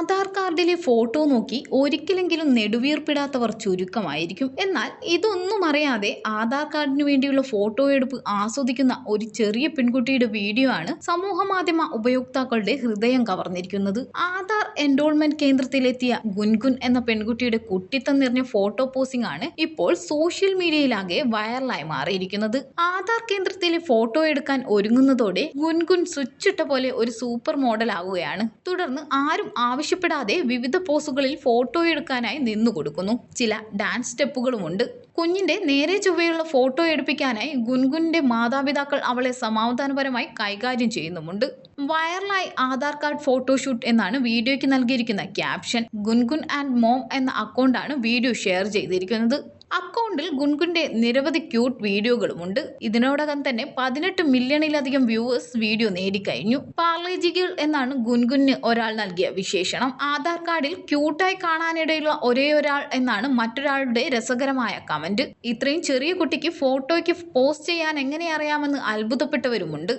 ആധാർ കാർഡിലെ ഫോട്ടോ നോക്കി ഒരിക്കലെങ്കിലും നെടുവീർപ്പിടാത്തവർ ചുരുക്കമായിരിക്കും. എന്നാൽ ഇതൊന്നും അറിയാതെ ആധാർ കാർഡിനു വേണ്ടിയുള്ള ഫോട്ടോ എടുപ്പ് ആസ്വദിക്കുന്ന ഒരു ചെറിയ പെൺകുട്ടിയുടെ വീഡിയോ ആണ് സമൂഹമാധ്യമ ഉപയോക്താക്കളുടെ ഹൃദയം കവർന്നിരിക്കുന്നത്. ആധാർ എൻറോൾമെന്റ് കേന്ദ്രത്തിലെത്തിയ ഗുൻഗുൻ എന്ന പെൺകുട്ടിയുടെ കുട്ടിത്തം നിറഞ്ഞ ഫോട്ടോ പോസിംഗ് ആണ് ഇപ്പോൾ സോഷ്യൽ മീഡിയയിലാകെ വൈറലായി മാറിയിരിക്കുന്നത്. ആധാർ കേന്ദ്രത്തിലെ ഫോട്ടോ എടുക്കാൻ ഒരുങ്ങുന്നതോടെ ഗുൻഗുൻ സ്വിച്ചിട്ട പോലെ ഒരു സൂപ്പർ മോഡൽ ആകുകയാണ്. തുടർന്ന് ആരും ആവശ്യപ്പെടാതെ വിവിധ പോസുകളിൽ ഫോട്ടോ എടുക്കാനായി നിന്നുകൊടുക്കുന്നു. ചില ഡാൻസ് സ്റ്റെപ്പുകളുമുണ്ട്. കുഞ്ഞിന്റെ നേരെ ചൊവ്വയുള്ള ഫോട്ടോ എടുപ്പിക്കാനായി ഗുൻഗുനിന്റെ മാതാപിതാക്കൾ അവളെ സമാധാനപരമായി കൈകാര്യം ചെയ്യുന്നുമുണ്ട്. വൈറലായി ആധാർ കാർഡ് ഫോട്ടോഷൂട്ട് എന്നാണ് വീഡിയോയ്ക്ക് നൽകിയിരിക്കുന്ന ക്യാപ്ഷൻ. ഗുൻഗുൻ ആൻഡ് മോം എന്ന അക്കൗണ്ടാണ് വീഡിയോ ഷെയർ ചെയ്തിരിക്കുന്നത്. അക്കൗണ്ടിൽ ഗുൻഗുന്റെ നിരവധി ക്യൂട്ട് വീഡിയോകളുമുണ്ട്. ഇതിനോടകം തന്നെ 18 മില്യണിലധികം വ്യൂവേഴ്സ് വീഡിയോ നേടിക്കഴിഞ്ഞു. പാർലേജി ഗേൾ എന്നാണ് ഗുൻഗുന് ഒരാൾ നൽകിയ വിശേഷണം. ആധാർ കാർഡിൽ ക്യൂട്ടായി കാണാനിടയുള്ള ഒരേയൊരാൾ എന്നാണ് മറ്റൊരാളുടെ രസകരമായ കമന്റ്. ഇത്രയും ചെറിയ കുട്ടിക്ക് ഫോട്ടോയ്ക്ക് പോസ്റ്റ് ചെയ്യാൻ എങ്ങനെ അറിയാമെന്ന് അത്ഭുതപ്പെട്ടവരുമുണ്ട്.